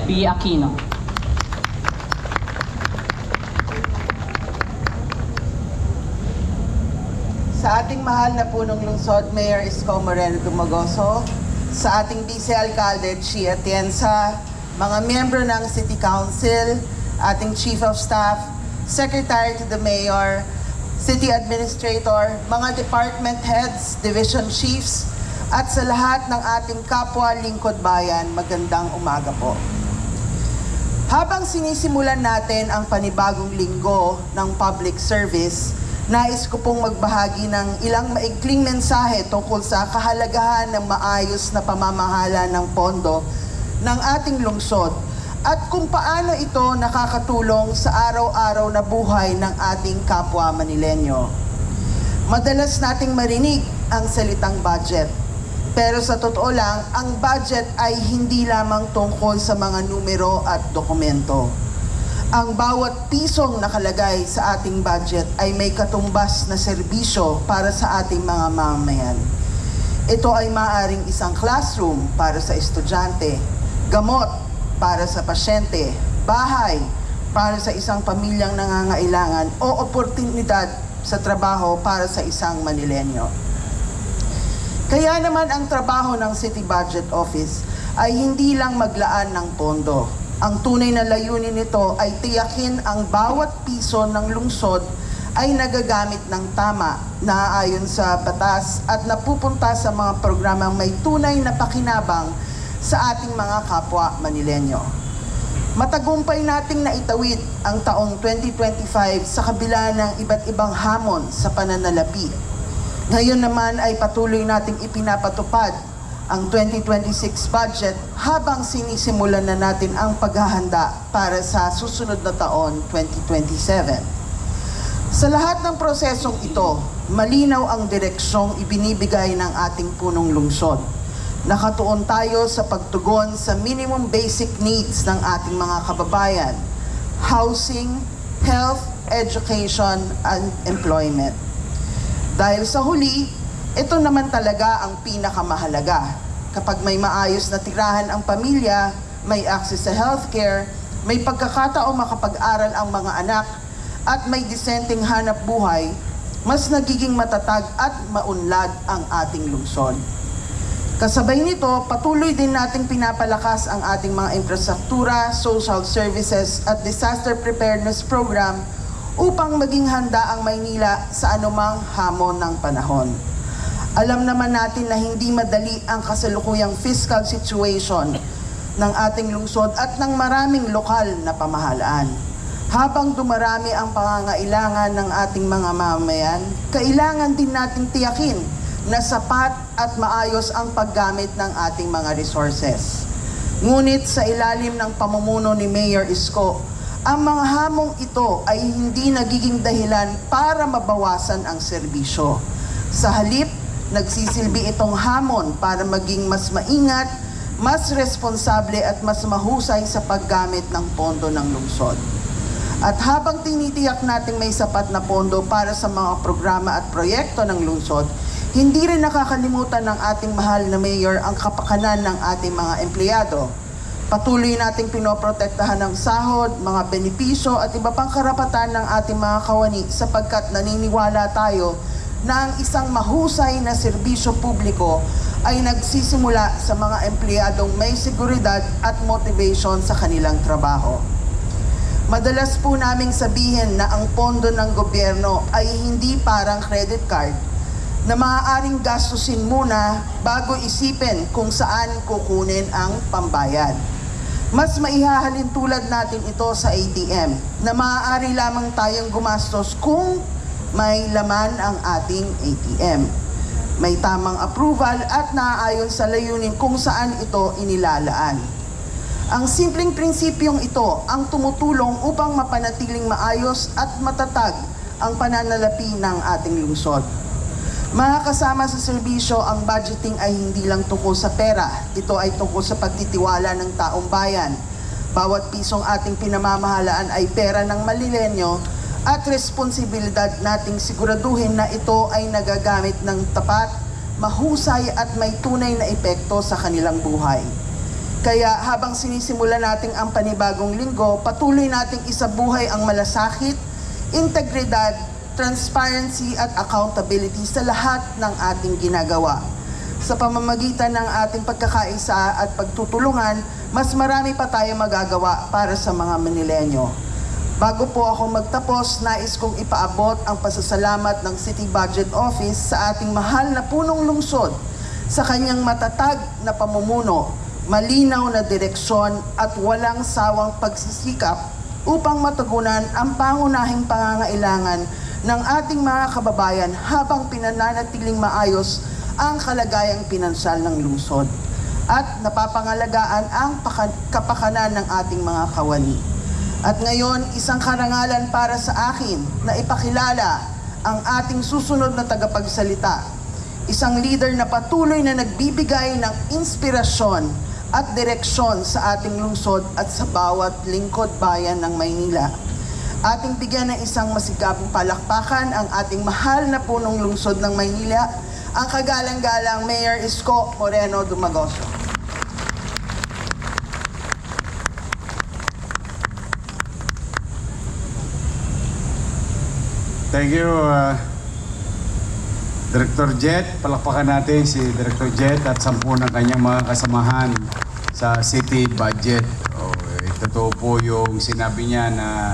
P. Aquino. Sa ating mahal na punong lungsod, Mayor Isko Moreno Dumagoso, sa ating Vice Alcalde, Chia Atienza, mga miyembro ng City Council, ating Chief of Staff, Secretary to the Mayor, City Administrator, mga Department Heads, Division Chiefs, at sa lahat ng ating kapwa lingkod bayan, magandang umaga po. Habang sinisimulan natin ang panibagong linggo ng public service, nais ko pong magbahagi ng ilang maikling mensahe tungkol sa kahalagahan ng maayos na pamamahala ng pondo ng ating lungsod at kung paano ito nakakatulong sa araw-araw na buhay ng ating kapwa Manileño. Madalas nating marinig ang salitang budget, pero sa totoo lang, ang budget ay hindi lamang tungkol sa mga numero at dokumento. Ang bawat pisong nakalagay sa ating budget ay may katumbas na serbisyo para sa ating mga mamamayan. Ito ay maaaring isang classroom para sa estudyante, gamot para sa pasyente, bahay para sa isang pamilyang nangangailangan o oportunidad sa trabaho para sa isang Manileño. Kaya naman ang trabaho ng City Budget Office ay hindi lang maglaan ng pondo. Ang tunay na layunin nito ay tiyakin ang bawat piso ng lungsod ay nagagamit ng tama, naaayon sa batas at napupunta sa mga programang may tunay na pakinabang sa ating mga kapwa Manileño. Matagumpay nating naitawid ang taong 2025 sa kabila ng iba't ibang hamon sa pananalapi. Ngayon naman ay patuloy nating ipinapatupad ang 2026 budget habang sinisimulan na natin ang paghahanda para sa susunod na taon, 2027. Sa lahat ng prosesong ito, malinaw ang direksyong ibinibigay ng ating punong lungsod. Nakatuon tayo sa pagtugon sa minimum basic needs ng ating mga kababayan: housing, health, education, and employment. Dahil sa huli, ito naman talaga ang pinakamahalaga. Kapag may maayos na tirahan ang pamilya, may access sa healthcare, may pagkakataong makapag-aral ang mga anak, at may disenteng hanap buhay, mas nagiging matatag at maunlad ang ating lungsod. Kasabay nito, patuloy din nating pinapalakas ang ating mga infrastruktura, social services at disaster preparedness program upang maging handa ang Maynila sa anumang hamon ng panahon. Alam naman natin na hindi madali ang kasalukuyang fiscal situation ng ating lungsod at ng maraming lokal na pamahalaan. Habang dumarami ang pangangailangan ng ating mga mamamayan, kailangan din nating tiyakin na sapat at maayos ang paggamit ng ating mga resources. Ngunit sa ilalim ng pamumuno ni Mayor Isko, ang mga hamong ito ay hindi nagiging dahilan para mabawasan ang serbisyo. Sa halip, nagsisilbi itong hamon para maging mas maingat, mas responsable at mas mahusay sa paggamit ng pondo ng lungsod. At habang tinitiyak nating may sapat na pondo para sa mga programa at proyekto ng lungsod, hindi rin nakakalimutan ng ating mahal na mayor ang kapakanan ng ating mga empleyado. Patuloy nating pinoprotektahan ng sahod, mga benepisyo at iba pang karapatan ng ating mga kawani sapagkat naniniwala tayo na ang isang mahusay na serbisyo publiko ay nagsisimula sa mga empleyadong may seguridad at motivation sa kanilang trabaho. Madalas po naming sabihin na ang pondo ng gobyerno ay hindi parang credit card na maaaring gastusin muna bago isipin kung saan kukunin ang pambayad. Mas maihahalin tulad natin ito sa ATM na maaari lamang tayong gumastos kung may laman ang ating ATM. May tamang approval at naaayon sa layunin kung saan ito inilalaan. Ang simpleng prinsipyong ito ang tumutulong upang mapanatiling maayos at matatag ang pananalapi ng ating lungsod. Mga kasama sa serbisyo, ang budgeting ay hindi lang tungkol sa pera. Ito ay tungkol sa pagtitiwala ng taong bayan. Bawat pisong ating pinamamahalaan ay pera ng Manileño at responsibilidad nating siguraduhin na ito ay nagagamit ng tapat, mahusay at may tunay na epekto sa kanilang buhay. Kaya habang sinisimula natin ang panibagong linggo, patuloy nating isabuhay ang malasakit, integridad, transparency at accountability sa lahat ng ating ginagawa. Sa pamamagitan ng ating pagkakaisa at pagtutulungan, mas marami pa tayo magagawa para sa mga Manileño. Bago po ako magtapos, nais kong ipaabot ang pasasalamat ng City Budget Office sa ating mahal na punong lungsod sa kanyang matatag na pamumuno, malinaw na direksyon at walang sawang pagsisikap upang matugunan ang pangunahing pangangailangan ng ating mga kababayan habang pinananatiling maayos ang kalagayang pinansyal ng lungsod at napapangalagaan ang kapakanan ng ating mga kawani. At ngayon, isang karangalan para sa akin na ipakilala ang ating susunod na tagapagsalita. Isang leader na patuloy na nagbibigay ng inspirasyon at direksyon sa ating lungsod at sa bawat lingkod bayan ng Maynila. Ating bigyan ng isang masigabong palakpakan ang ating mahal na punong lungsod ng Maynila, ang kagalang-galang Mayor Isko Moreno Dumagoso. Thank you, Director Jet. Palakpakan natin si Director Jet at 10 ng kanyang mga kasamahan sa City Budget. Totoo po yung sinabi niya na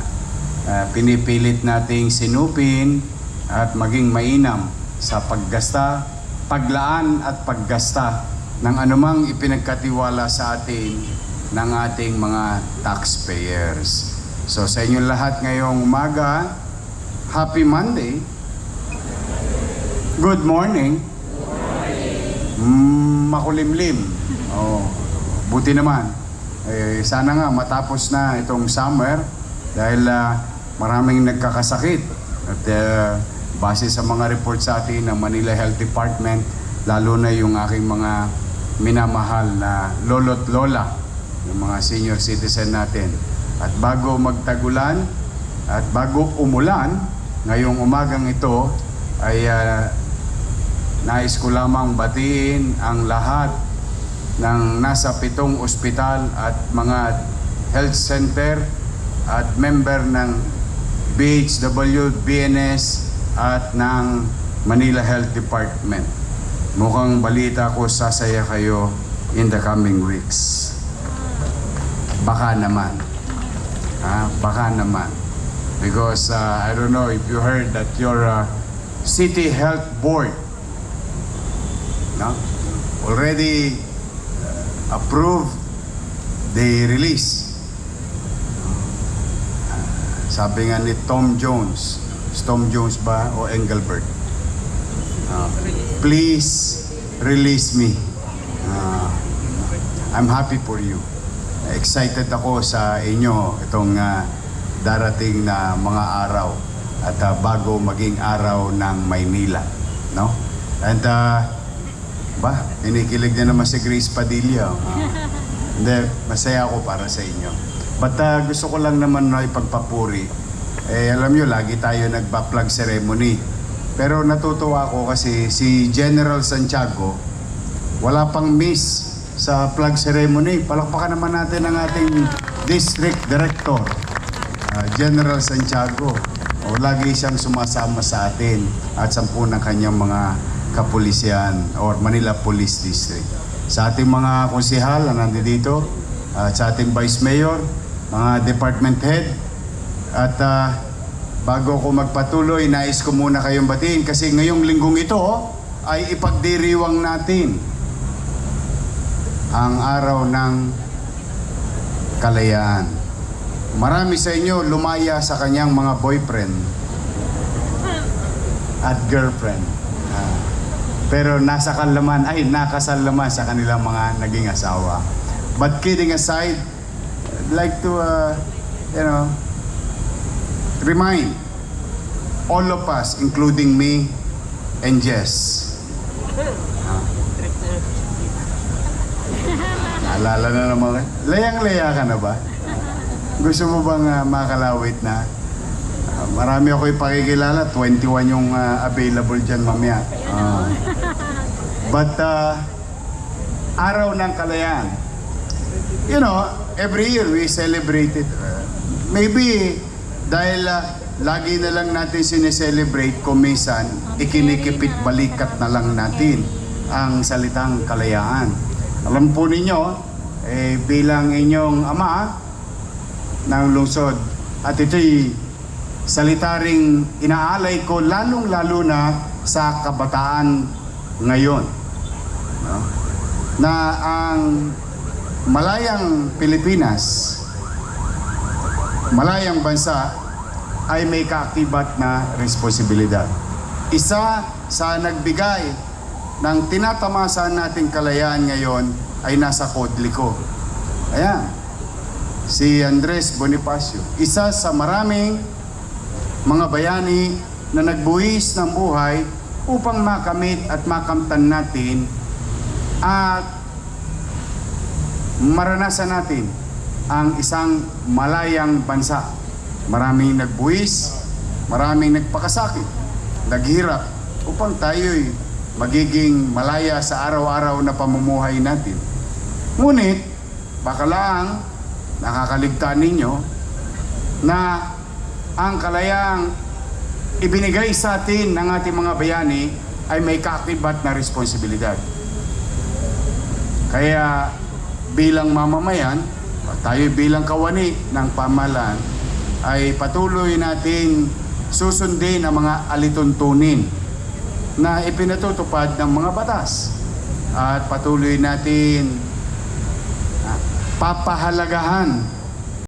pinipilit nating sinupin at maging mainam sa paggasta, paglaan at paggasta ng anumang ipinagkatiwala sa atin ng ating mga taxpayers. So sa inyong lahat ngayong umaga, Happy Monday. Good morning. Makulimlim. Buti naman. Sana nga matapos na itong summer dahil maraming nagkakasakit. At base sa mga report sa atin ng Manila Health Department, lalo na yung aking mga minamahal na lolo't lola, yung mga senior citizen natin. At bago magtagulan at bago umulan, ngayong umagang ito ay nais ko lamang batiin ang lahat ng nasa 7 ospital at mga health center at member ng BHW, BNS at ng Manila Health Department. Mukhang balita ko sasaya kayo in the coming weeks. Baka naman. Baka naman. Because I don't know if you heard that your City Health Board already approved the release. Sabi nga ni Tom Jones ba o Engelbert? Please release me. I'm happy for you. Excited ako sa inyo itong darating na mga araw at bago maging araw ng Maynila, no? And kinikilig na naman si Grace Padilla. Hindi, masaya ako para sa inyo. But gusto ko lang naman na ipagpapuri. Alam nyo, lagi tayo nagpa-plug ceremony. Pero natutuwa ako kasi si General Santiago, wala pang miss sa plug ceremony. Palakpakan naman natin ang ating District Director, General Santiago. Lagi siyang sumasama sa atin at 10 ng kanyang mga kapulisyan or Manila Police District. Sa ating mga konsehal na nandito, sa ating Vice Mayor, mga department head, at bago ko magpatuloy, nais ko muna kayong batiin kasi ngayong linggong ito ay ipagdiriwang natin ang araw ng kalayaan. Marami sa inyo lumaya sa kanyang mga boyfriend at girlfriend. Pero nakasal naman sa kanilang mga naging asawa. But kidding aside, I'd like to, remind all of us, including me and Jess. Naalala na naman. Layang-laya ka na ba? Gusto mo bang makalawit na? Marami ako ipakikilala. 21 yung available dyan mamaya. But, araw ng kalayaan. you know, every year we celebrate it. Maybe dahil lagi na lang natin sineselebrate kung minsan ikinikipit balikat na lang natin ang salitang kalayaan. Alam po ninyo, bilang inyong ama ng lungsod, at ito'y salita ring inaalay ko lalong-lalo na sa kabataan ngayon. No? Na ang malayang Pilipinas, malayang bansa, ay may kaakibat na responsibilidad. Isa sa nagbigay ng tinatamasan nating kalayaan ngayon ay nasa Kodliko. Ayan, si Andres Bonifacio. Isa sa maraming mga bayani na nagbuwis ng buhay upang makamit at makamtan natin at maranasan natin ang isang malayang bansa. Maraming nagbuwis, maraming nagpakasakit, naghirap upang tayo'y magiging malaya sa araw-araw na pamumuhay natin. Ngunit, baka lang nakakaligtaan ninyo na ang kalayaang ibinigay sa atin ng ating mga bayani ay may kaakibat na responsibilidad. Kaya bilang mamamayan, tayo bilang kawani ng pamahalaan, ay patuloy natin susundin ang mga alituntunin na ipinatutupad ng mga batas. At patuloy natin papahalagahan